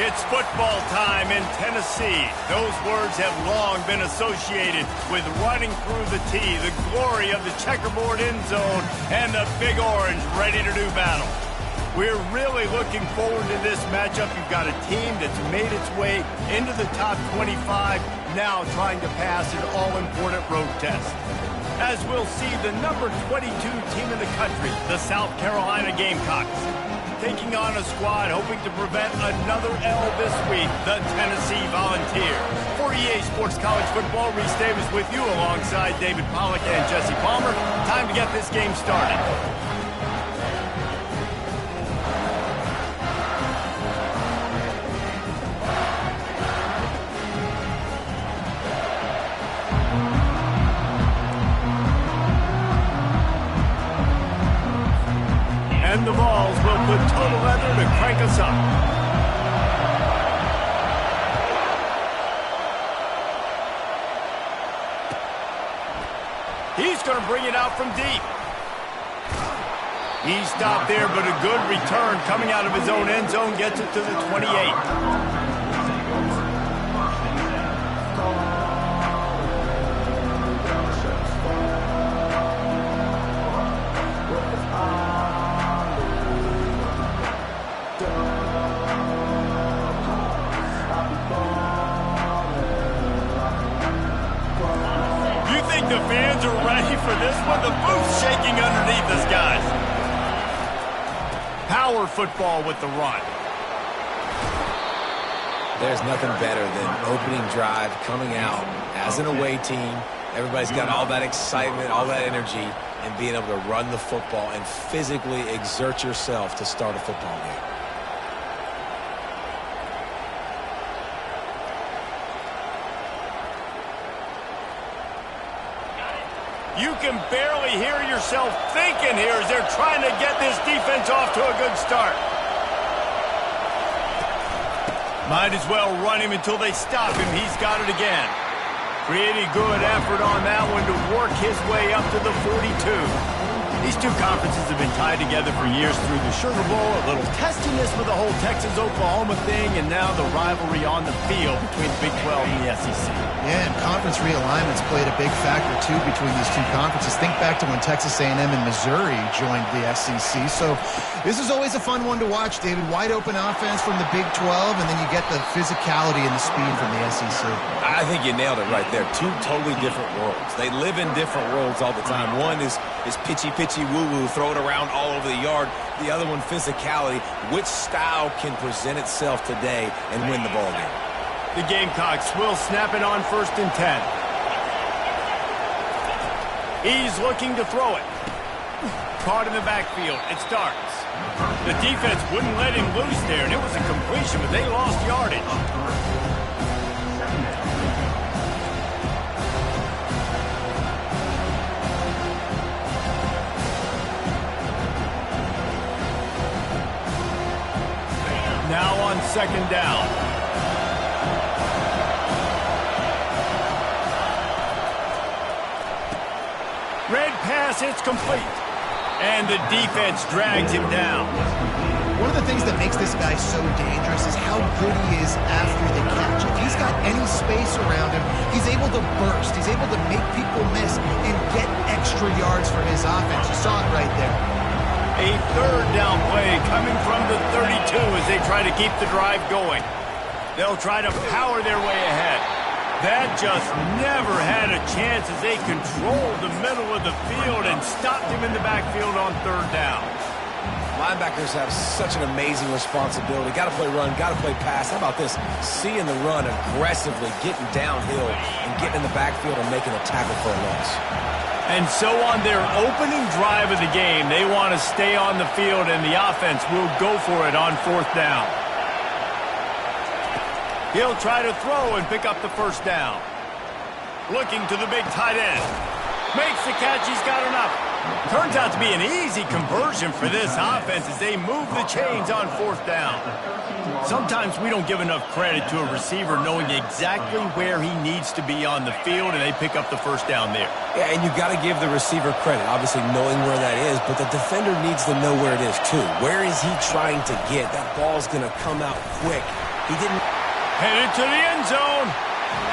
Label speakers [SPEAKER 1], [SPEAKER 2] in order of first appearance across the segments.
[SPEAKER 1] It's football time in Tennessee. Those words have long been associated with running through the tee, the glory of the checkerboard end zone, and the Big Orange ready to do battle. We're really looking forward to this matchup. You've got a team that's made its way into the top 25, now trying to pass an all-important road test. As we'll see the number 22 team in the country, the South Carolina Gamecocks, taking on a squad hoping to prevent another L this week, the Tennessee Volunteers. For EA Sports College Football, Reese Davis with you alongside David Pollack and Jesse Palmer. Time to get this game started. And the Vols will put total leather to crank us up. He's going to bring it out from deep. He stopped there, but a good return coming out of his own end zone gets it to the 28. The fans are ready for this one. The booth's shaking underneath us, guys. Power football with the run.
[SPEAKER 2] There's nothing better than opening drive, coming out as an away team. Everybody's got all that excitement, all that energy, and being able to run the football and physically exert yourself to start a football game.
[SPEAKER 1] You can barely hear yourself thinking here as they're trying to get this defense off to a good start. Might as well run him until they stop him. He's got it again. Pretty good effort on that one to work his way up to the 42. These two conferences have been tied together for years through the Sugar Bowl, a little testiness with the whole Texas-Oklahoma thing, and now the rivalry on the field between the Big 12 and the SEC.
[SPEAKER 3] Yeah, and conference realignments played a big factor, too, between these two conferences. Think back to when Texas A&M and Missouri joined the SEC. So this is always a fun one to watch, David. Wide open offense from the Big 12, and then you get the physicality and the speed from the SEC.
[SPEAKER 2] I think you nailed it right there. Two totally different worlds. They live in different worlds all the time. One is pitchy woo-woo, throw it around all over the yard. The other one, physicality. Which style can present itself today and win the ball game?
[SPEAKER 1] The Gamecocks will snap it on 1st and 10. He's looking to throw it. Caught in the backfield. It starts. The defense wouldn't let him loose there, and it was a completion, but they lost yardage. Now on 2nd down. Red pass, it's complete. And the defense drags him down.
[SPEAKER 3] One of the things that makes this guy so dangerous is how good he is after the catch. If he's got any space around him, he's able to burst. He's able to make people miss and get extra yards for his offense. You saw it right there.
[SPEAKER 1] A 3rd down play coming from the 32 as they try to keep the drive going. They'll try to power their way ahead. That just never had a chance as they controlled the middle of the field and stopped him in the backfield on 3rd down.
[SPEAKER 2] Linebackers have such an amazing responsibility. Got to play run, got to play pass. How about this? Seeing the run aggressively, getting downhill, and getting in the backfield and making a tackle for a loss.
[SPEAKER 1] And so on their opening drive of the game, they want to stay on the field, and the offense will go for it on 4th down. He'll try to throw and pick up the 1st down. Looking to the big tight end. Makes the catch. He's got enough. Turns out to be an easy conversion for this offense as they move the chains on 4th down. Sometimes we don't give enough credit to a receiver knowing exactly where he needs to be on the field, and they pick up the 1st down there.
[SPEAKER 2] Yeah, and you've got to give the receiver credit, obviously knowing where that is, but the defender needs to know where it is too. Where is he trying to get? That ball's going to come out quick, He didn't...
[SPEAKER 1] Headed to the end zone,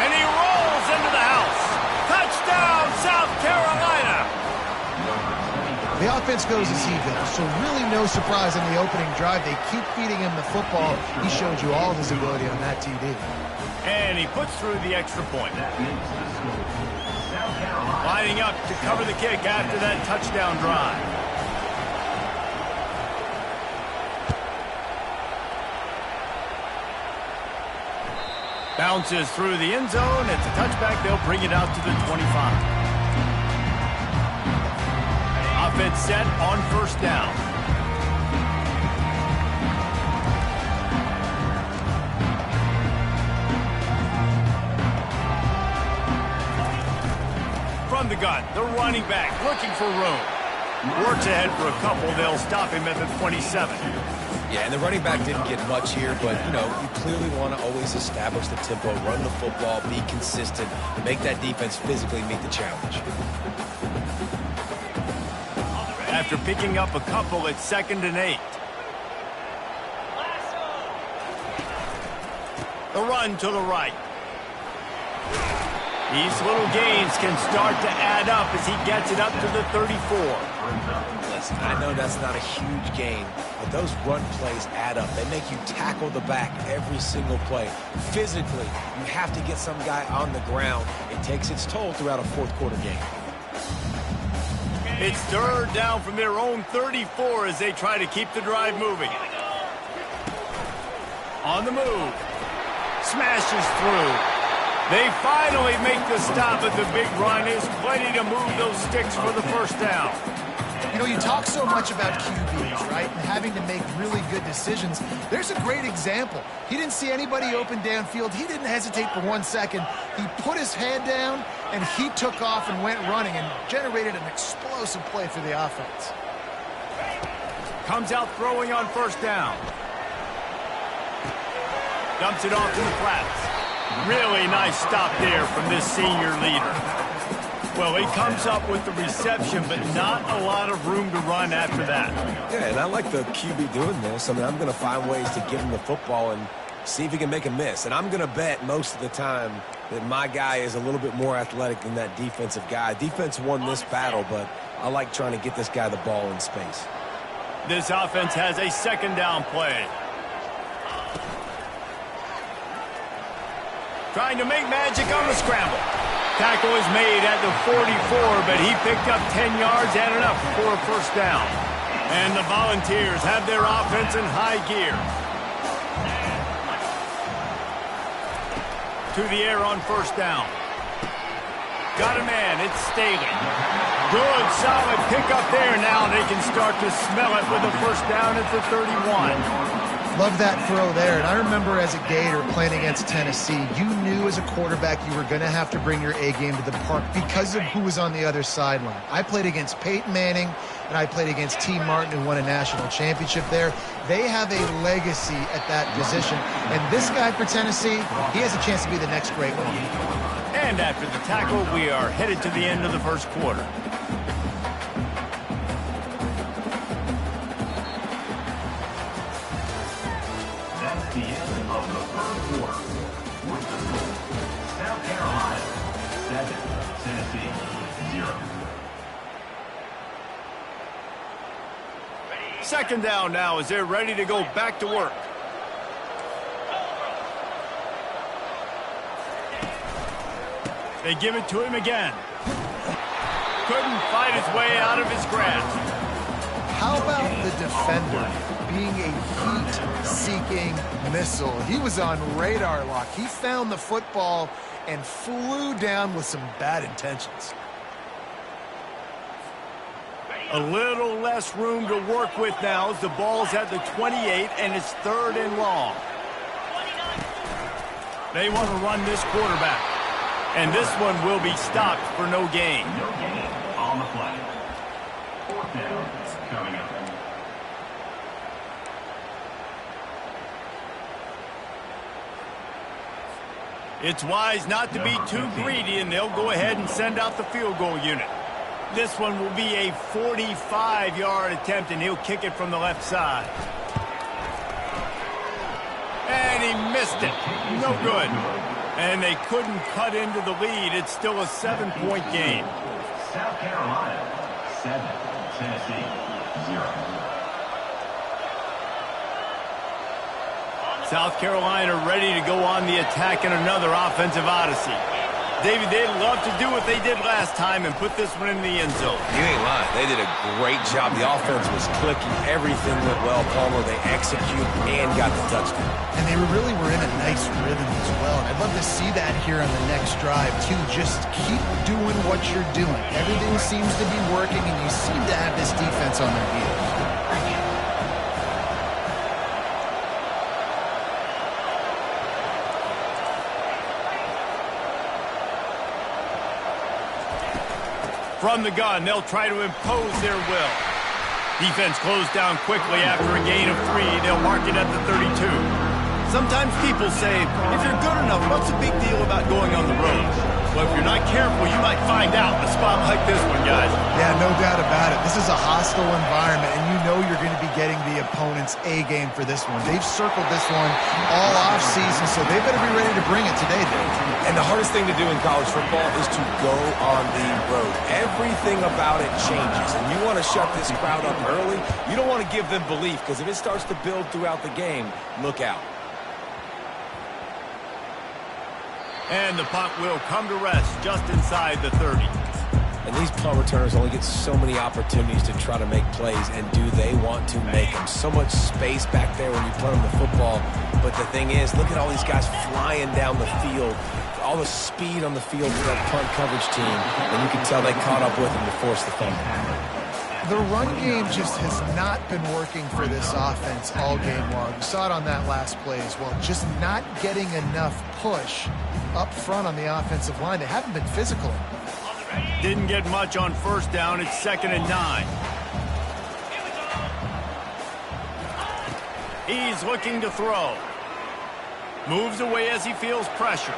[SPEAKER 1] and he rolls into the house. Touchdown, South Carolina!
[SPEAKER 3] The offense goes as he goes, so really no surprise in the opening drive. They keep feeding him the football. He showed you all of his ability on that TD.
[SPEAKER 1] And he puts through the extra point. Lining up to cover the kick after that touchdown drive. Bounces through the end zone. It's a touchback. They'll bring it out to the 25. Offense set on first down. From the gun, the running back looking for room. Works ahead for a couple. They'll stop him at the 27.
[SPEAKER 2] Yeah, and the running back didn't get much here, but, you know, you clearly want to always establish the tempo, run the football, be consistent, and make that defense physically meet the challenge.
[SPEAKER 1] After picking up a couple, it's 2nd and 8. The run to the right. These little gains can start to add up as he gets it up to the 34.
[SPEAKER 2] Listen, I know that's not a huge gain, but those run plays add up. They make you tackle the back every single play. Physically, you have to get some guy on the ground. It takes its toll throughout a fourth-quarter game.
[SPEAKER 1] It's 3rd down from their own 34 as they try to keep the drive moving. On the move. Smashes through. They finally make the stop, but the big run is plenty to move those sticks for the first down.
[SPEAKER 3] You know, you talk so much about QBs, right, and having to make really good decisions. There's a great example. He didn't see anybody open downfield. He didn't hesitate for 1 second. He put his head down, and he took off and went running and generated an explosive play for the offense.
[SPEAKER 1] Comes out throwing on first down. Dumps it off to the flats. Really nice stop there from this senior leader. Well, he comes up with the reception, but not a lot of room to run after that.
[SPEAKER 2] Yeah, and I like the QB doing this. I mean, I'm going to find ways to give him the football and see if he can make a miss. And I'm going to bet most of the time that my guy is a little bit more athletic than that defensive guy. Defense won this battle, but I like trying to get this guy the ball in space.
[SPEAKER 1] This offense has a 2nd down play. Trying to make magic on the scramble. Tackle is made at the 44, but he picked up 10 yards and enough for a first down. And the Volunteers have their offense in high gear. To the air on first down. Got a man, it's Staley. Good, solid pickup there. Now they can start to smell it with a first down at the 31.
[SPEAKER 3] Love that throw there. And I remember as a Gator playing against Tennessee, you knew as a quarterback you were going to have to bring your A game to the park because of who was on the other sideline. I played against Peyton Manning, and I played against T. Martin, who won a national championship there. They have a legacy at that position. And this guy for Tennessee, he has a chance to be the next great one.
[SPEAKER 1] And after the tackle, we are headed to the end of the first quarter.
[SPEAKER 4] The end of the third quarter. With the score, South Carolina 7, Tennessee 0.
[SPEAKER 1] 2nd down now as they're ready to go back to work. They give it to him again. Couldn't fight his way out of his grasp.
[SPEAKER 3] How about the defender being a heat-seeking missile? He was on radar lock. He found the football and flew down with some bad intentions.
[SPEAKER 1] A little less room to work with now as the ball's at the 28 and it's 3rd and long. They want to run this quarterback. And this one will be stopped for no gain.
[SPEAKER 4] No gain on the play. 4th down coming up.
[SPEAKER 1] It's wise not to be too greedy, and they'll go ahead and send out the field goal unit. This one will be a 45-yard attempt, and he'll kick it from the left side. And he missed it. No good. And they couldn't cut into the lead. It's still a 7-point game.
[SPEAKER 4] South Carolina, 7. Tennessee, 0.
[SPEAKER 1] South Carolina ready to go on the attack in another offensive odyssey. David, they'd love to do what they did last time and put this one in the end zone.
[SPEAKER 2] You ain't lying. They did a great job. The offense was clicking. Everything went well. Palmer, they executed and got the touchdown.
[SPEAKER 3] And they really were in a nice rhythm as well. And I'd love to see that here on the next drive, too. Just keep doing what you're doing. Everything seems to be working, and you seem to have this defense on their heels.
[SPEAKER 1] From the gun, they'll try to impose their will. Defense closed down quickly after a gain of 3. They'll mark it at the 32. Sometimes people say, if you're good enough, what's the big deal about going on the road? Well, if you're not careful, you might find out in a spot like this one, guys.
[SPEAKER 3] Yeah, no doubt about it. This is a hostile environment, and you know you're going to be getting the opponent's A game for this one. They've circled this one all offseason, so they better be ready to bring it today, Dave.
[SPEAKER 2] And the hardest thing to do in college football is to go on the road. Everything about it changes, and you want to shut this crowd up early. You don't want to give them belief, because if it starts to build throughout the game, look out.
[SPEAKER 1] And the punt will come to rest just inside the 30.
[SPEAKER 2] And these punt returners only get so many opportunities to try to make plays, and do they want to make them? So much space back there when you punt them the football. But the thing is, look at all these guys flying down the field. All the speed on the field for that punt coverage team. And you can tell they caught up with them to force the fumble.
[SPEAKER 3] The run game just has not been working for this offense all game long. We saw it on that last play as well. Just not getting enough push up front on the offensive line. They haven't been physical.
[SPEAKER 1] Didn't get much on first down. It's 2nd and 9. He's looking to throw. Moves away as he feels pressure.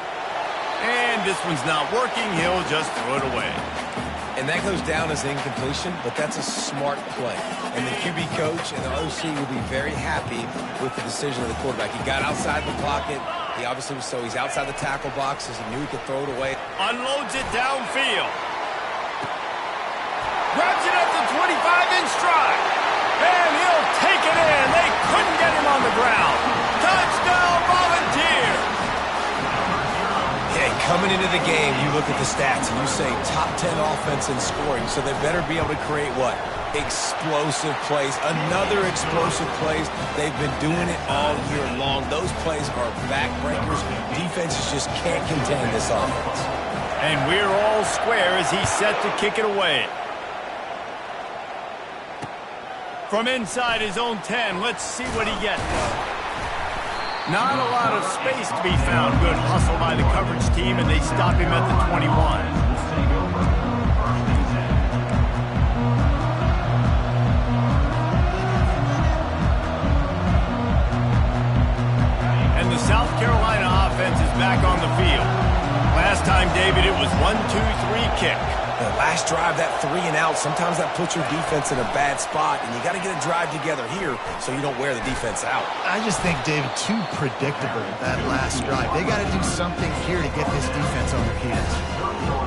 [SPEAKER 1] And this one's not working. He'll just throw it away.
[SPEAKER 2] And that goes down as incompletion, but that's a smart play. And the QB coach and the OC will be very happy with the decision of the quarterback. He got outside the pocket. He obviously was he's outside the tackle boxes. He knew he could throw it away.
[SPEAKER 1] Unloads it downfield. Grabs it at the 25 in stride. And he'll take it in. They couldn't get him on the ground. Touchdown, Volunteers.
[SPEAKER 2] Coming into the game, you look at the stats and you say top 10 offense in scoring, so they better be able to create what? Explosive plays. Another explosive plays. They've been doing it all year long. Those plays are backbreakers. Defenses just can't contain this offense.
[SPEAKER 1] And we're all square as he's set to kick it away. From inside his own 10, let's see what he gets. Not a lot of space to be found. Good hustle by the coverage team, and they stop him at the 21. And the South Carolina offense is back on the field. Last time, David, it was 1-2-3 kick.
[SPEAKER 2] The last drive, that 3 and out, sometimes that puts your defense in a bad spot, and you got to get a drive together here so you don't wear the defense out.
[SPEAKER 3] I just think, David, too predictable that last drive. They got to do something here to get this defense on their heels.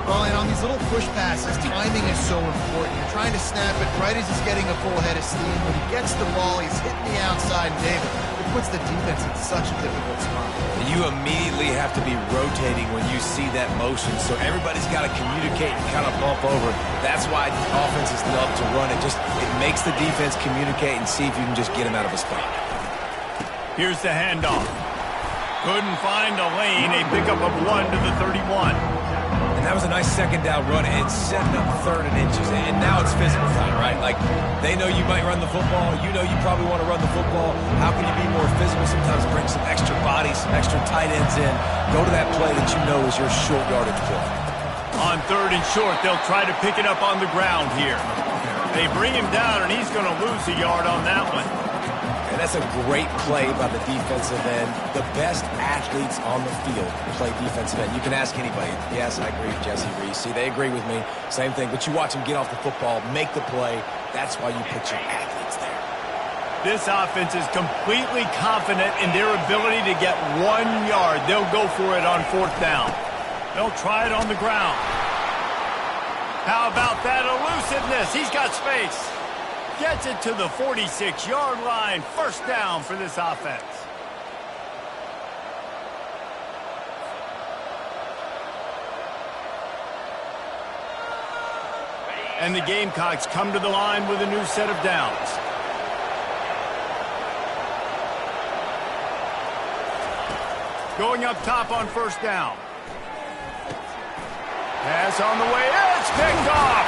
[SPEAKER 3] Well, and on these little push passes, timing is so important. You're trying to snap it right as he's getting a full head of steam. When he gets the ball, he's hitting the outside, and David, it puts the defense in such a difficult spot.
[SPEAKER 2] You immediately have to be rotating when you see that motion, so everybody's got to communicate and kind of bump over. That's why offenses love to run it. It makes the defense communicate and see if you can just get him out of a spot.
[SPEAKER 1] Here's the handoff. Couldn't find a lane. A pickup of 1 to the 31.
[SPEAKER 2] And that was a nice second down run. It's setting up 3rd and inches. And now it's physical time, right? Like, they know you might run the football. You know you probably want to run the football. How can you be more physical? Sometimes bring some extra bodies, some extra tight ends in. Go to that play that you know is your short yardage play.
[SPEAKER 1] On 3rd and short, they'll try to pick it up on the ground here. They bring him down, and he's going to lose a yard on that one.
[SPEAKER 2] And that's a great play by the defensive end. The best athletes on the field play defensive end. You can ask anybody. Yes, I agree with Jesse Reese. See, they agree with me. Same thing. But you watch them get off the football, make the play. That's why you put your athletes there.
[SPEAKER 1] This offense is completely confident in their ability to get 1 yard. They'll go for it on 4th down. They'll try it on the ground. How about that elusiveness? He's got space. Gets it to the 46-yard line. 1st down for this offense. And the Gamecocks come to the line with a new set of downs. Going up top on 1st down. Pass on the way. It's picked off.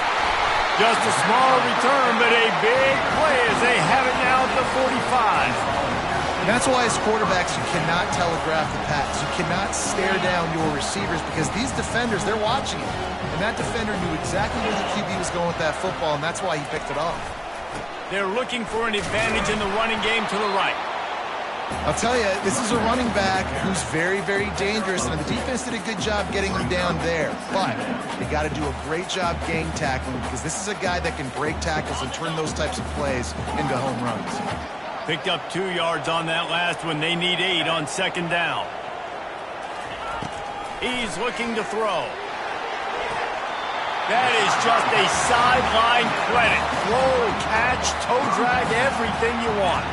[SPEAKER 1] Just a small return, but a big play as they have it now at the 45.
[SPEAKER 3] That's why as quarterbacks you cannot telegraph the pass. You cannot stare down your receivers because these defenders, they're watching it. And that defender knew exactly where the QB was going with that football, and that's why he picked it off.
[SPEAKER 1] They're looking for an advantage in the running game to the right.
[SPEAKER 3] I'll tell you, this is a running back who's very, very dangerous, and the defense did a good job getting him down there. But they got to do a great job gang tackling because this is a guy that can break tackles and turn those types of plays into home runs.
[SPEAKER 1] Picked up 2 yards on that last one. They need 8 on 2nd down. He's looking to throw. That is just a sideline credit. Throw, catch, toe drag, everything you want.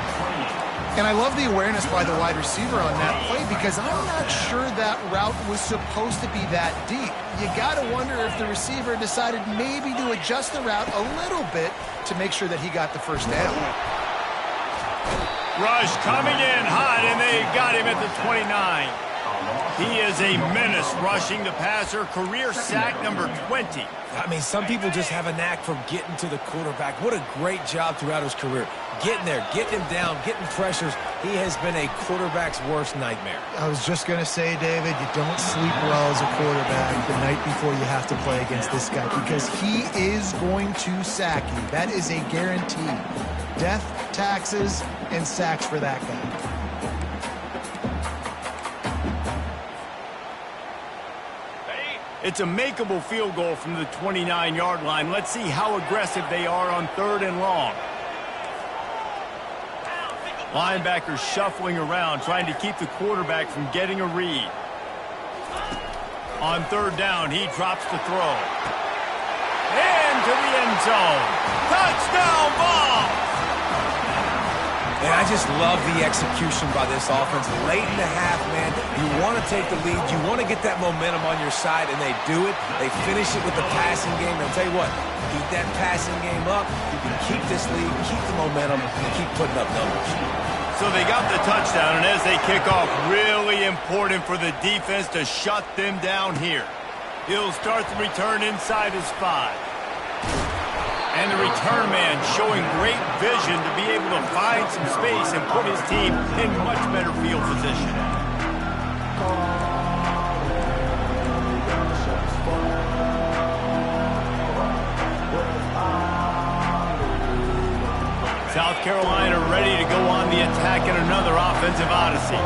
[SPEAKER 3] And I love the awareness by the wide receiver on that play because I'm not sure that route was supposed to be that deep. You got to wonder if the receiver decided maybe to adjust the route a little bit to make sure that he got the 1st down.
[SPEAKER 1] Rush coming in hot, and they got him at the 29. He is a menace rushing the passer. Career sack number 20.
[SPEAKER 2] I mean, some people just have a knack for getting to the quarterback. What a great job throughout his career. Getting there, getting him down, getting pressures. He has been a quarterback's worst nightmare.
[SPEAKER 3] I was just going to say, David, you don't sleep well as a quarterback the night before you have to play against this guy because he is going to sack you. That is a guarantee. Death, taxes, and sacks for that guy.
[SPEAKER 1] It's a makeable field goal from the 29-yard line. Let's see how aggressive they are on 3rd and long. Linebackers shuffling around, trying to keep the quarterback from getting a read. On 3rd down, he drops the throw. Into the end zone. Touchdown ball!
[SPEAKER 2] And I just love the execution by this offense. Late in the half, man, you want to take the lead. You want to get that momentum on your side, and they do it. They finish it with the passing game. And I'll tell you what, keep that passing game up. You can keep this lead, keep the momentum, and keep putting up numbers.
[SPEAKER 1] So they got the touchdown, and as they kick off, really important for the defense to shut them down here. He'll start the return inside his 5. And the return man showing great vision to be able to find some space and put his team in much better field position. South Carolina ready to go on the attack in another offensive odyssey.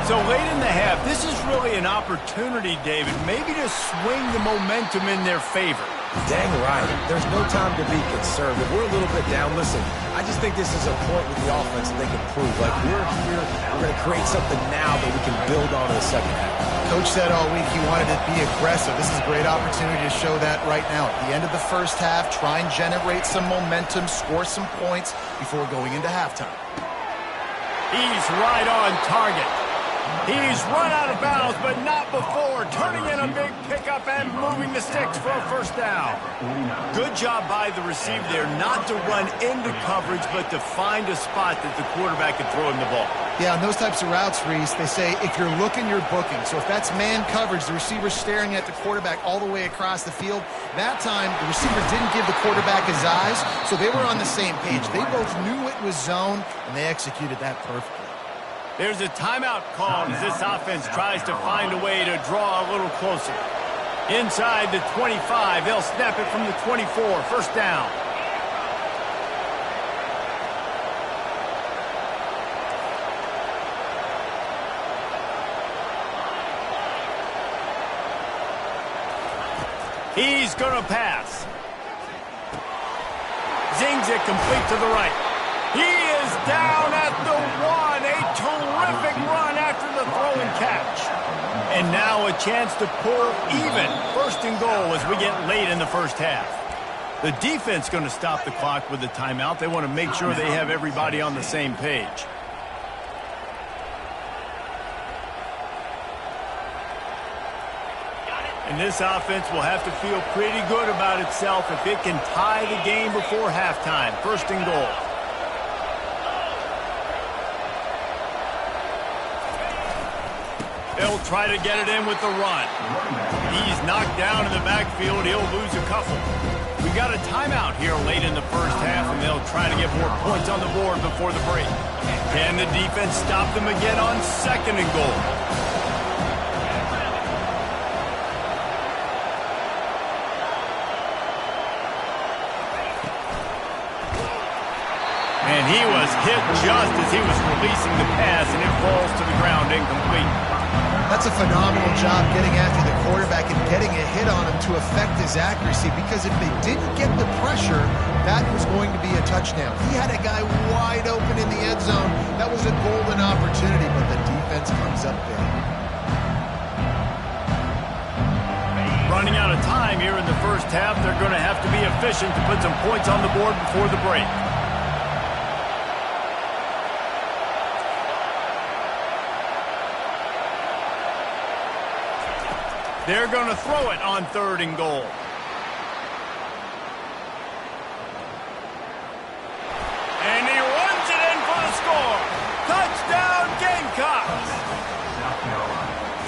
[SPEAKER 1] So late in the half, this is really an opportunity, David, maybe to swing the momentum in their favor.
[SPEAKER 2] Dang right. There's no time to be conservative. We're a little bit down. Listen, I just think this is a point with the offense that they can prove. Like, we're here, we're going to create something now that we can build on in the 2nd half.
[SPEAKER 3] Coach said all week he wanted to be aggressive. This is a great opportunity to show that right now. At the end of the 1st half, try and generate some momentum, score some points before going into halftime.
[SPEAKER 1] He's right on target. He's run out of bounds, but not before. Turning in a big pickup and moving the sticks for a 1st down. Good job by the receiver there, not to run into coverage, but to find a spot that the quarterback can throw him the ball.
[SPEAKER 3] Yeah, on those types of routes, Reese, they say if you're looking, you're booking. So if that's man coverage, the receiver's staring at the quarterback all the way across the field. That time, the receiver didn't give the quarterback his eyes, so they were on the same page. They both knew it was zone, and they executed that perfectly.
[SPEAKER 1] There's a timeout called as this offense tries to find a way to draw a little closer. Inside the 25, they'll snap it from the 24, 1st down. He's going to pass. Zings it complete to the right. He is down terrific run after the throw and catch. And now a chance to pull even. First and goal as we get late in the first half. The defense going to stop the clock with the timeout. They want to make sure they have everybody on the same page. And this offense will have to feel pretty good about itself if it can tie the game before halftime. First and goal. They'll try to get it in with the run. He's knocked down in the backfield. He'll lose a couple. We got a timeout here late in the first half, and they'll try to get more points on the board before the break. Can the defense stop them again on second and goal? And he was hit just as he was releasing the pass, and it falls to the ground incomplete.
[SPEAKER 3] That's a phenomenal job getting after the quarterback and getting a hit on him to affect his accuracy, because if they didn't get the pressure, that was going to be a touchdown. He had a guy wide open in the end zone. That was a golden opportunity, but the defense comes up big.
[SPEAKER 1] Running out of time here in the first half, they're going to have to be efficient to put some points on the board before the break. They're going to throw it on third and goal. And he runs it in for the score. Touchdown, Gamecocks!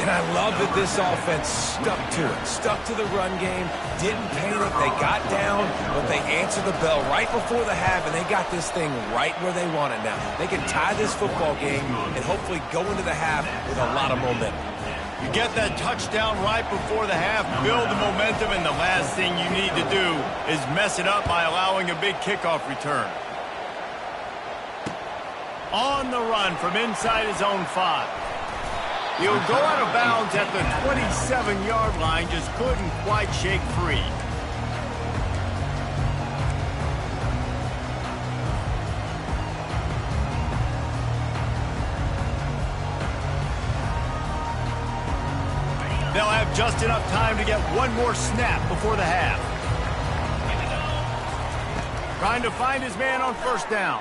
[SPEAKER 2] And I love that this offense stuck to it. Stuck to the run game, didn't panic. They got down, but they answered the bell right before the half, and they got this thing right where they want it now. They can tie this football game and hopefully go into the half with a lot of momentum.
[SPEAKER 1] You get that touchdown right before the half, build the momentum, and the last thing you need to do is mess it up by allowing a big kickoff return. On the run from inside his own 5. He'll go out of bounds at the 27-yard line, just couldn't quite shake free. They'll have just enough time to get one more snap before the half. Trying to find his man on first down.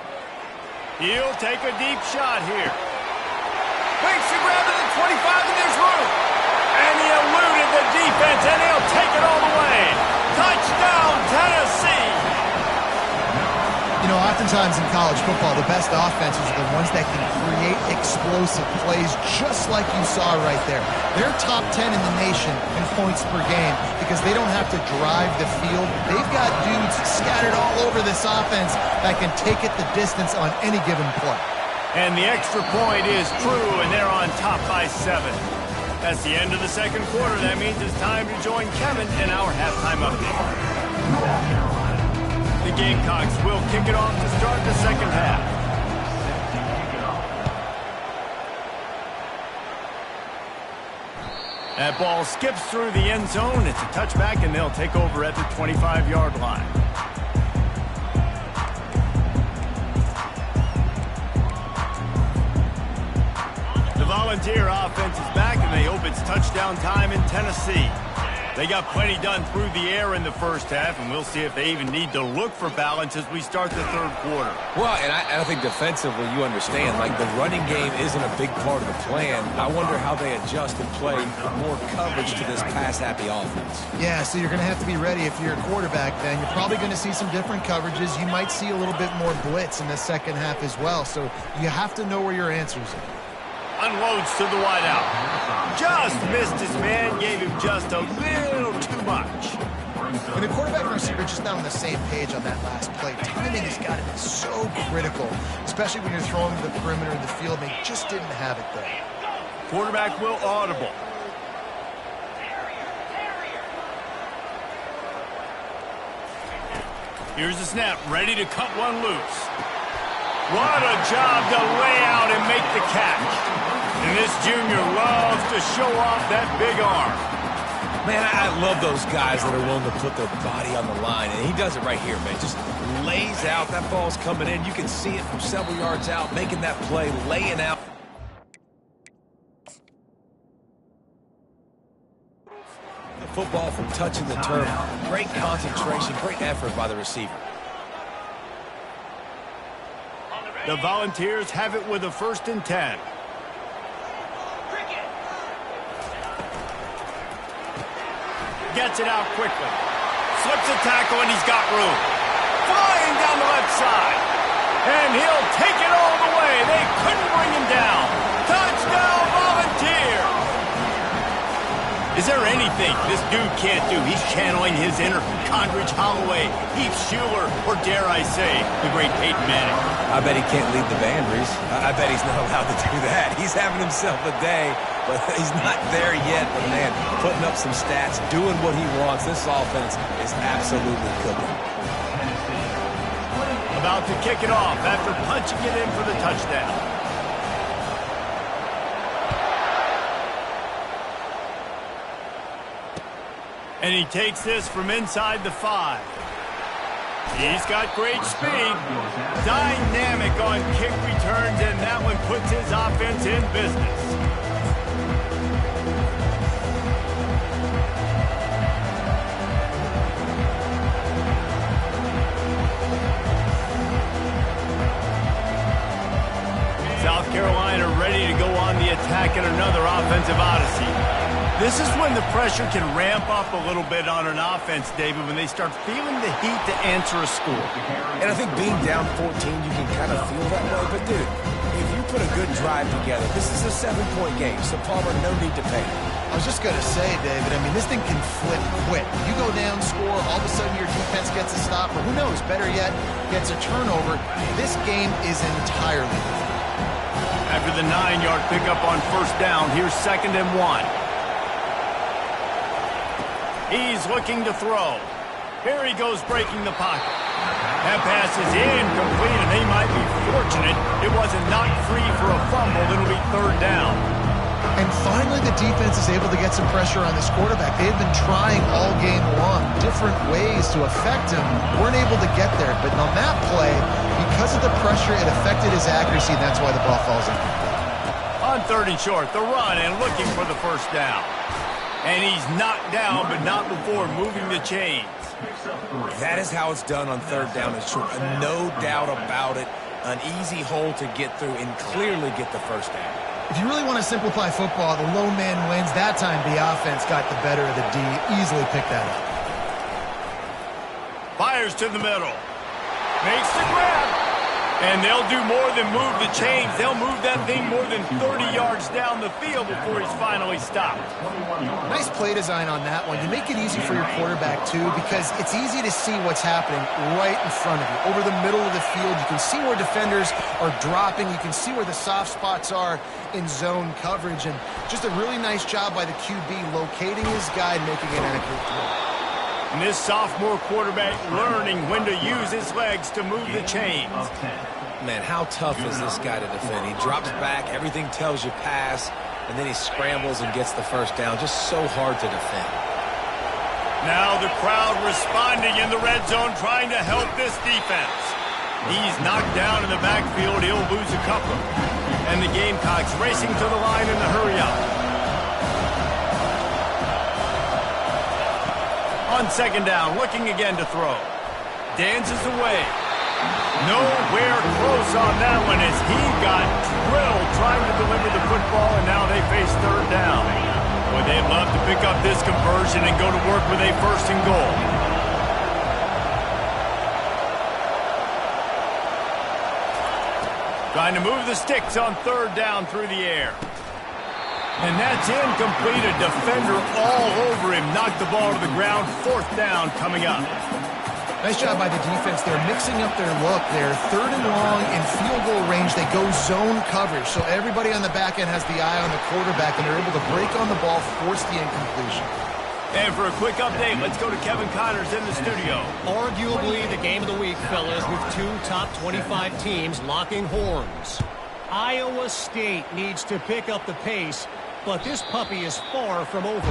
[SPEAKER 1] He'll take a deep shot here. Makes the grab at the 25, and there's room. And he eluded the defense, and he'll take it all the way. Touchdown, Tennessee!
[SPEAKER 3] You know, oftentimes in college football, the best offenses are the ones that can create explosive plays, just like you saw right there. They're top 10 in the nation in points per game because they don't have to drive the field. They've got dudes scattered all over this offense that can take it the distance on any given play.
[SPEAKER 1] And the extra point is true, and they're on top by 7. That's the end of the second quarter. That means it's time to join Kevin in our halftime update. The Gamecocks will kick it off to start the second half. That ball skips through the end zone. It's a touchback, and they'll take over at the 25-yard line. The Volunteer offense is back, and they hope it's touchdown time in Tennessee. They got plenty done through the air in the first half, and we'll see if they even need to look for balance as we start the third quarter.
[SPEAKER 2] Well, and I think defensively, you understand, like the running game isn't a big part of the plan. I wonder how they adjust and play more coverage to this pass-happy offense.
[SPEAKER 3] Yeah, so you're going to have to be ready if you're a quarterback then. You're probably going to see some different coverages. You might see a little bit more blitz in the second half as well, so you have to know where your answers are.
[SPEAKER 1] Unloads to the wideout. Just missed his man, gave him just a little too much.
[SPEAKER 3] When the quarterback and receiver are just not on the same page on that last play, timing has got to be so critical, especially when you're throwing to the perimeter of the field. They just didn't have it there.
[SPEAKER 1] Quarterback will audible. Here's the snap, ready to cut one loose. What a job to lay out and make the catch. And this junior loves to show off that big arm.
[SPEAKER 2] Man, I love those guys that are willing to put their body on the line, and he does it right here, man. Just lays out. That ball's coming in. You can see it from several yards out, making that play, laying out. football from touching the turf. Great concentration, great effort by the receiver.
[SPEAKER 1] The Volunteers have it with a 1st and 10. Gets it out quickly. Slips a tackle, and he's got room. Flying down the left side. And he'll take it all the way. They couldn't bring him down. Touchdown, Volunteer! Is there anything this dude can't do? He's channeling his inner Condridge Holloway, Heath Schuler, or dare I say, the great Peyton Manning.
[SPEAKER 2] I bet he can't lead the band, Reese. I bet he's not allowed to do that. He's having himself a day, but he's not there yet. But, man, putting up some stats, doing what he wants. This offense is absolutely cooking.
[SPEAKER 1] About to kick it off after punching it in for the touchdown. And he takes this from inside the 5. He's got great speed. Dynamic on kick returns, and that one puts his offense in business. South Carolina ready to go on the attack in another offensive odyssey. This is when the pressure can ramp up a little bit on an offense, David, when they start feeling the heat to answer a score.
[SPEAKER 2] And I think being down 14, you can kind of feel that way. But, dude, if you put a good drive together, this is a 7-point game, so Palmer, no need to pay.
[SPEAKER 3] I was just going to say, David, I mean, this thing can flip quick. You go down, score, all of a sudden your defense gets a stop, or who knows, better yet, gets a turnover. This game is entirely different.
[SPEAKER 1] After the 9-yard pickup on 1st down, here's 2nd and 1. He's looking to throw. Here he goes breaking the pocket. That pass is incomplete, and they might be fortunate it wasn't knocked free for a fumble. It'll be 3rd down.
[SPEAKER 3] And finally the defense is able to get some pressure on this quarterback. They've been trying all game long, different ways to affect him. Weren't able to get there, but on that play, because of the pressure, it affected his accuracy, and that's why the ball falls in.
[SPEAKER 1] On 3rd and short, the run and looking for the 1st down. And he's knocked down, but not before moving the chains.
[SPEAKER 2] That is how it's done on 3rd down and short. No doubt about it. An easy hole to get through and clearly get the 1st down.
[SPEAKER 3] If you really want to simplify football, the low man wins. That time the offense got the better of the D. Easily picked that up.
[SPEAKER 1] Fires to the middle. Makes the grab. And they'll do more than move the chains. They'll move that thing more than 30 yards down the field before he's finally stopped.
[SPEAKER 3] Nice play design on that one. You make it easy for your quarterback, too, because it's easy to see what's happening right in front of you. Over the middle of the field, you can see where defenders are dropping. You can see where the soft spots are in zone coverage. And just a really nice job by the QB locating his guy and making an accurate throw.
[SPEAKER 1] And this sophomore quarterback learning when to use his legs to move the chains.
[SPEAKER 2] Man, how tough is this guy to defend? He drops back, everything tells you pass, and then he scrambles and gets the 1st down. Just so hard to defend.
[SPEAKER 1] Now the crowd responding in the red zone, trying to help this defense. He's knocked down in the backfield. He'll lose a couple. And the Gamecocks racing to the line in the hurry-up. On 2nd down, looking again to throw. Dances away. Nowhere close on that one as he got drilled trying to deliver the football, and now they face 3rd down. Boy, they'd love to pick up this conversion and go to work with a 1st and goal. Trying to move the sticks on 3rd down through the air. And that's incomplete. A defender all over him. Knocked the ball to the ground. 4th down coming up.
[SPEAKER 3] Nice job by the defense. They're mixing up their look. They're 3rd and long in field goal range. They go zone coverage. So everybody on the back end has the eye on the quarterback, and they're able to break on the ball, force the incompletion.
[SPEAKER 1] And for a quick update, let's go to Kevin Connors in the studio.
[SPEAKER 5] Arguably the game of the week, fellas, with 2 top 25 teams locking horns. Iowa State needs to pick up the pace, but this puppy is far from over.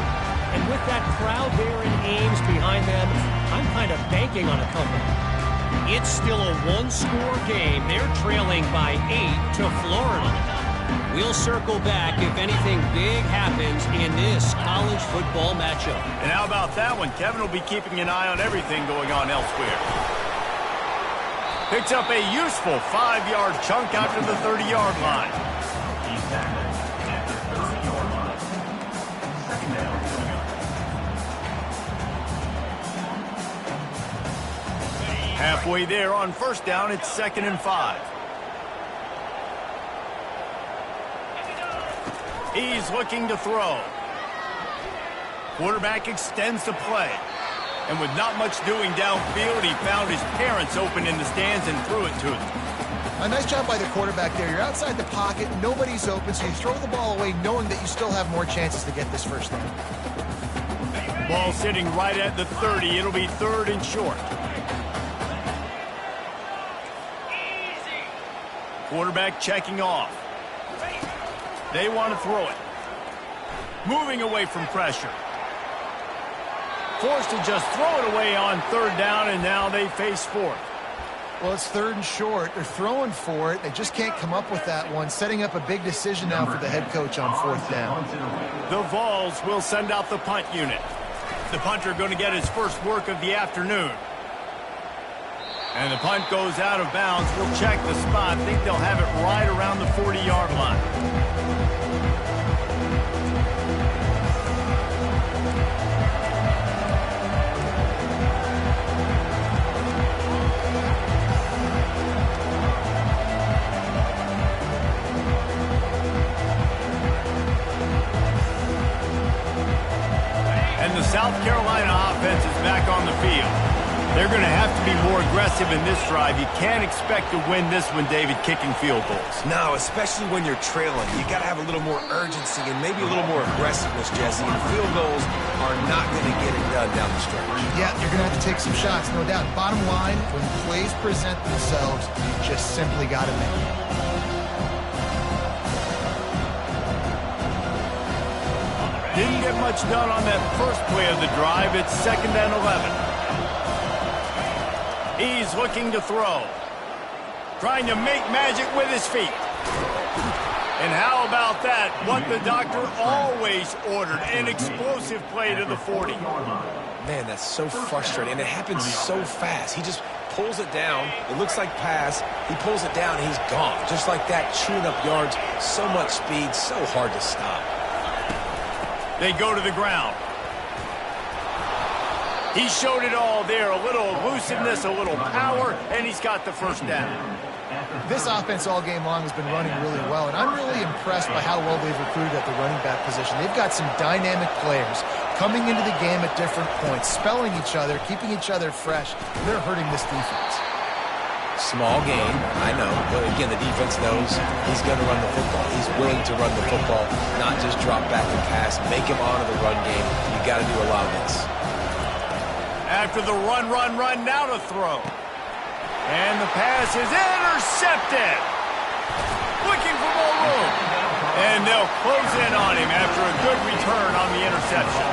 [SPEAKER 5] And with that crowd there in Ames behind them, I'm kind of banking on a comeback. It's still a one-score game. They're trailing by 8 to Florida. We'll circle back if anything big happens in this college football matchup.
[SPEAKER 1] And how about that one? Kevin will be keeping an eye on everything going on elsewhere. Picks up a useful 5-yard chunk after the 30-yard line.
[SPEAKER 4] He's tackled at the 30-yard line. Second down.
[SPEAKER 1] Halfway there on first down, it's 2nd and 5. He's looking to throw. Quarterback extends the play. And with not much doing downfield, he found his parents open in the stands and threw it to them.
[SPEAKER 3] A nice job by the quarterback there. You're outside the pocket, nobody's open, so you throw the ball away knowing that you still have more chances to get this first down.
[SPEAKER 1] Ball sitting right at the 30. It'll be 3rd and short. Quarterback checking off. They want to throw it. Moving away from pressure. Forced to just throw it away on 3rd down, and now they face 4th.
[SPEAKER 3] Well, it's 3rd and short. They're throwing for it. They just can't come up with that one. Setting up a big decision now for the head coach on 4th down.
[SPEAKER 1] The Vols will send out the punt unit. The punter going to get his first work of the afternoon. And the punt goes out of bounds. We'll check the spot. I think they'll have it right around the 40-yard line. And the South Carolina offense is back on the field. They're going to have to be more aggressive in this drive. You can't expect to win this one, David, kicking field goals.
[SPEAKER 2] No, especially when you're trailing. You got to have a little more urgency and maybe a little more aggressiveness, Jesse. And field goals are not going to get it done down the stretch.
[SPEAKER 3] Yeah, you're going to have to take some shots, no doubt. Bottom line, when plays present themselves, you just simply got to make them.
[SPEAKER 1] Didn't get much done on that first play of the drive. It's 2nd and 11. He's looking to throw. Trying to make magic with his feet. And how about that? What the doctor always ordered. An explosive play to the 40.
[SPEAKER 2] Man, that's so frustrating. And it happens so fast. He just pulls it down. It looks like pass. He pulls it down and he's gone. Just like that, chewing up yards. So much speed, so hard to stop.
[SPEAKER 1] They go to the ground. He showed it all there. A little elusiveness, a little power, and he's got the first down.
[SPEAKER 3] This offense all game long has been running really well, and I'm really impressed by how well they've recruited at the running back position. They've got some dynamic players coming into the game at different points, spelling each other, keeping each other fresh. They're hurting this defense.
[SPEAKER 2] Small game, I know, but again, the defense knows he's going to run the football. He's willing to run the football, not just drop back and pass, make him honor the run game. You got to do a lot of this.
[SPEAKER 1] After the run, now to throw. And the pass is intercepted. Looking for more room. And they'll close in on him after a good return on the interception.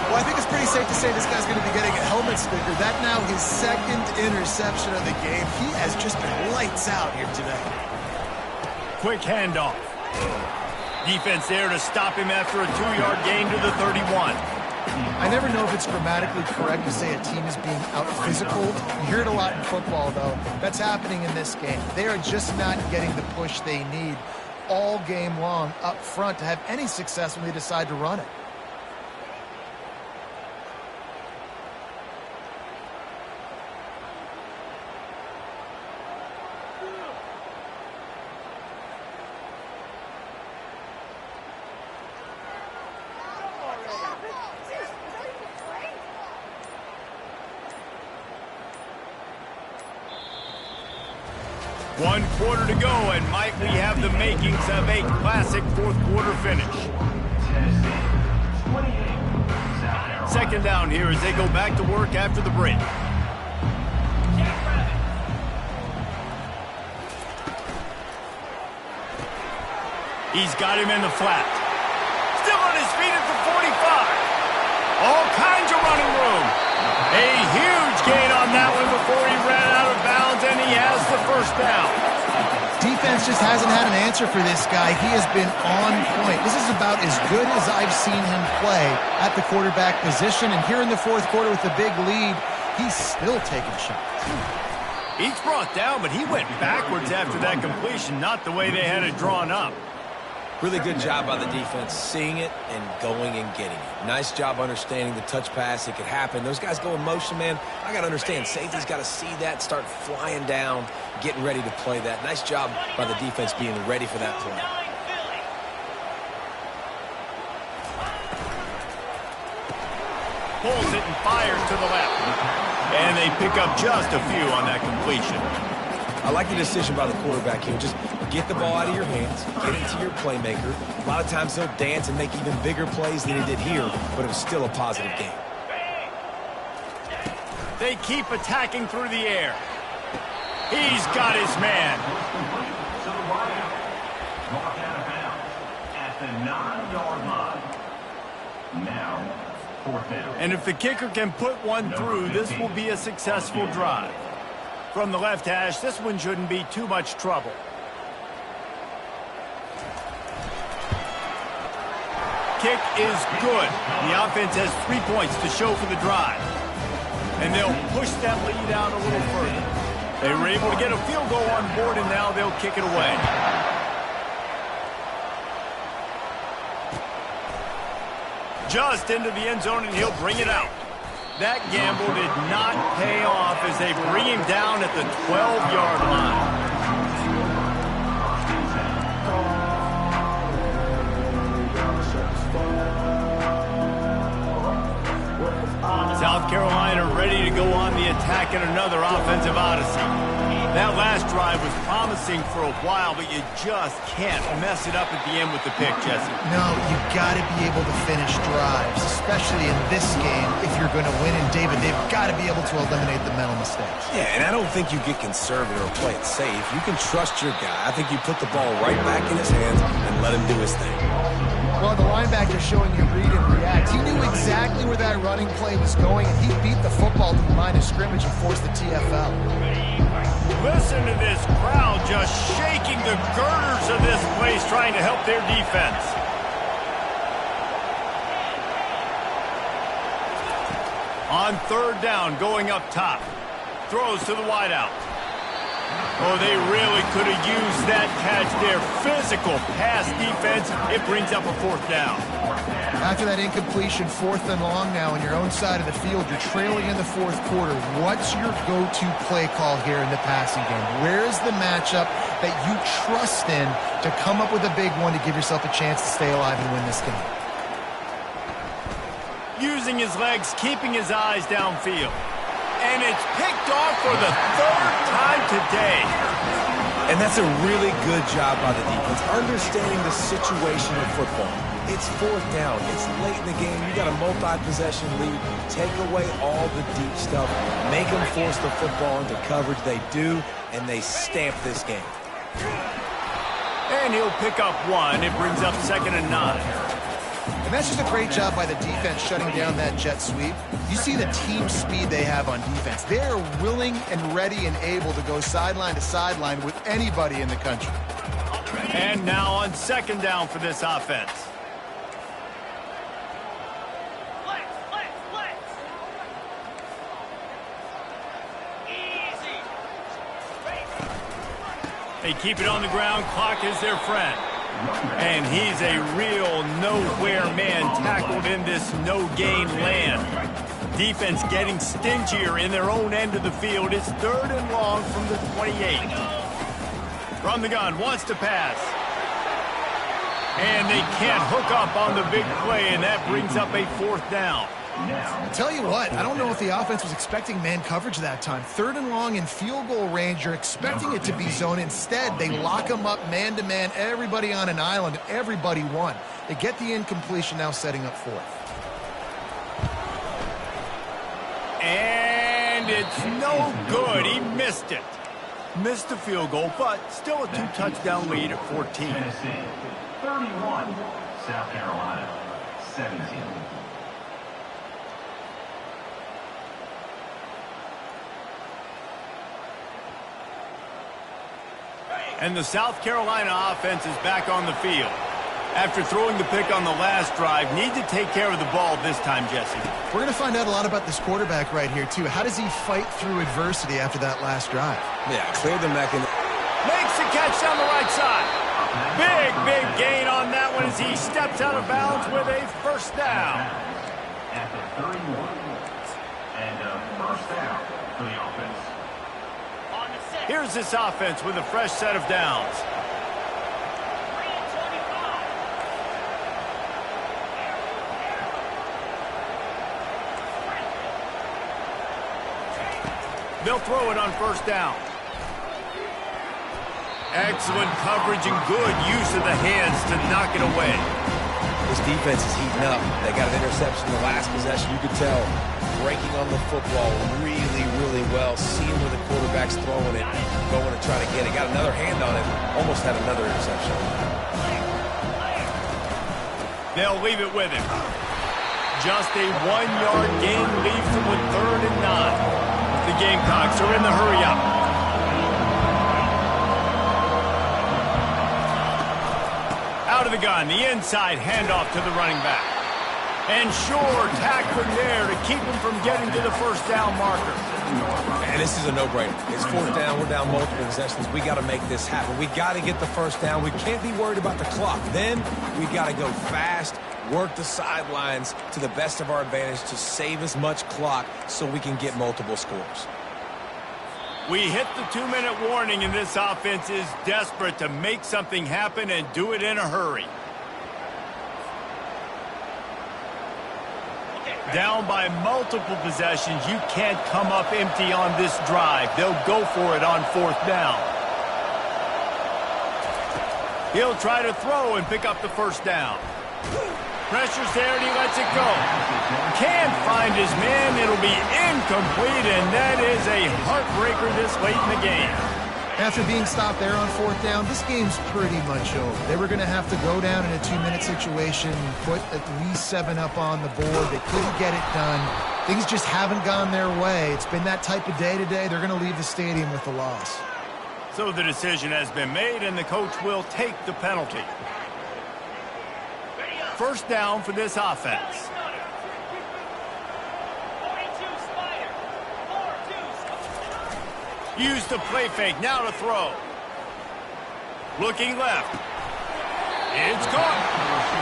[SPEAKER 3] Well, I think it's pretty safe to say this guy's going to be getting a helmet sticker. That now his 2nd interception of the game. He has just been lights out here today.
[SPEAKER 1] Quick handoff. Defense there to stop him after a 2-yard gain to the 31.
[SPEAKER 3] I never know if it's grammatically correct to say a team is being out-physical. You hear it a lot in football, though. That's happening in this game. They are just not getting the push they need all game long up front to have any success when they decide to run it.
[SPEAKER 1] One quarter to go, and might we have the makings of a classic fourth-quarter finish.
[SPEAKER 4] Tennessee, 28. South Carolina.
[SPEAKER 1] 2nd down here as they go back to work after the break. He's got him in the flat. Still on his feet at the 45. All kinds of running room. A huge gain on that one before he ran out of bounds, and he has the first down.
[SPEAKER 3] Defense just hasn't had an answer for this guy. He has been on point. This is about as good as I've seen him play at the quarterback position. And here in the fourth quarter with the big lead, he's still taking shots.
[SPEAKER 1] He's brought down, but he went backwards after that completion, not the way they had it drawn up.
[SPEAKER 2] Really good job by the defense, seeing it and going and getting it. Nice job understanding the touch pass. It could happen. Those guys go in motion, man. I got to understand, safety's got to see that, start flying down, getting ready to play that. Nice job by the defense being ready for that play.
[SPEAKER 1] Pulls it and fires to the left. And they pick up just a few on that completion.
[SPEAKER 2] I like the decision by the quarterback here. Just get the ball out of your hands, get it to your playmaker. A lot of times he'll dance and make even bigger plays than he did here, but it was still a positive game.
[SPEAKER 1] They keep attacking through the air. He's got his man.
[SPEAKER 4] To the right out. Marked out of bounds at the 9-yard line. Now, fourth down.
[SPEAKER 1] And if the kicker can put one through, this will be a successful drive. From the left hash, this one shouldn't be too much trouble. Kick is good. The offense has 3 points to show for the drive. And they'll push that lead out a little further. They were able to get a field goal on board, and now they'll kick it away. Just into the end zone, and he'll bring it out. That gamble did not pay off as they bring him down at the 12-yard line. South Carolina ready to go on the attack in another offensive odyssey. That last drive was promising for a while, but you just can't mess it up at the end with the pick, Jesse.
[SPEAKER 3] No, you've got to be able to finish drives, especially in this game if you're going to win. And David, they've got to be able to eliminate the mental mistakes.
[SPEAKER 2] Yeah, and I don't think you get conservative or play it safe. You can trust your guy. I think you put the ball right back in his hands and let him do his thing.
[SPEAKER 3] Well, the linebacker showing you read and react. He knew exactly where that running play was going, and he beat the football to the line of scrimmage and forced the TFL.
[SPEAKER 1] Listen to this crowd just shaking the girders of this place trying to help their defense. On third down, going up top. Throws to the wideout. Oh, they really could have used that catch there. Physical pass defense. It brings up a fourth down.
[SPEAKER 3] After that incompletion, 4th and long now on your own side of the field, you're trailing in the fourth quarter. What's your go-to play call here in the passing game? Where is the matchup that you trust in to come up with a big one to give yourself a chance to stay alive and win this game?
[SPEAKER 1] Using his legs, keeping his eyes downfield. And it's picked off for the 3rd time today.
[SPEAKER 2] And that's a really good job by the defense, understanding the situation of football. It's 4th down. It's late in the game. You got a multi-possession lead. Take away all the deep stuff. Make them force the football into coverage. They do, and they stamp this game.
[SPEAKER 1] And he'll pick up one. It brings up 2nd and 9.
[SPEAKER 3] And that's just a great job by the defense shutting down that jet sweep. You see the team speed they have on defense. They are willing and ready and able to go sideline to sideline with anybody in the country.
[SPEAKER 1] And now on 2nd down for this offense. They keep it on the ground. Clock is their friend. And he's a real nowhere man tackled in this no-gain land. Defense getting stingier in their own end of the field. It's 3rd and long from the 28. From the gun, wants to pass. And they can't hook up on the big play, and that brings up a 4th down.
[SPEAKER 3] I'll tell you what, I don't know if the offense was expecting man coverage that time. 3rd and long in field goal range, you're expecting it to be zone. Instead, they lock them up man-to-man, everybody on an island, and everybody won. They get the incompletion, now setting up 4th.
[SPEAKER 1] And it's no good. He missed it. Missed the field goal, but still a 2-touchdown lead at 14.
[SPEAKER 4] Tennessee, 31. South Carolina, 17.
[SPEAKER 1] And the South Carolina offense is back on the field. After throwing the pick on the last drive, need to take care of the ball this time, Jesse.
[SPEAKER 3] We're going to find out a lot about this quarterback right here, too. How does he fight through adversity after that last drive?
[SPEAKER 2] Yeah, clear the mechanism.
[SPEAKER 1] Makes the catch down the right side. Big gain on that one as he steps out of bounds with a first down.
[SPEAKER 4] At the 31. And a first down for the offense.
[SPEAKER 1] Here's this offense with a fresh set of downs. They'll throw it on first down. Excellent coverage and good use of the hands to knock it away.
[SPEAKER 2] This defense is heating up. They got an interception in the last possession. You could tell breaking on the football really well. Seeing where the quarterback's throwing it, going to try to get it. Got another hand on it. Almost had another interception.
[SPEAKER 1] They'll leave it with him. Just a 1-yard gain leaves them with 3rd and 9. The Gamecocks are in the hurry-up. Out of the gun, the inside handoff to the running back. And sure, tackling there to keep him from getting to the first down marker.
[SPEAKER 2] And this is a no-brainer. It's 4th down. We're down multiple possessions. We got to make this happen. We got to get the first down. We can't be worried about the clock. Then we got to go fast, work the sidelines to the best of our advantage to save as much clock so we can get multiple scores.
[SPEAKER 1] We hit the 2-minute warning, and this offense is desperate to make something happen and do it in a hurry. Down by multiple possessions, you can't come up empty on this drive. They'll go for it on 4th down. He'll try to throw and pick up the first down. Pressure's there and he lets it go. Can't find his man. It'll be incomplete, and that is a heartbreaker this late in the game.
[SPEAKER 3] After being stopped there on 4th down, this game's pretty much over. They were going to have to go down in a 2-minute situation, put at least 7 up on the board. They couldn't get it done. Things just haven't gone their way. It's been that type of day today. They're going to leave the stadium with a loss.
[SPEAKER 1] So the decision has been made, and the coach will take the penalty. First down for this offense. Use the play fake, now to throw. Looking left. It's caught.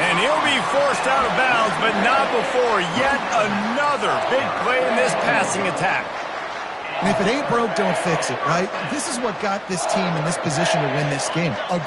[SPEAKER 1] And he'll be forced out of bounds, but not before yet another big play in this passing attack.
[SPEAKER 3] And if it ain't broke, don't fix it, right? This is what got this team in this position to win this game. A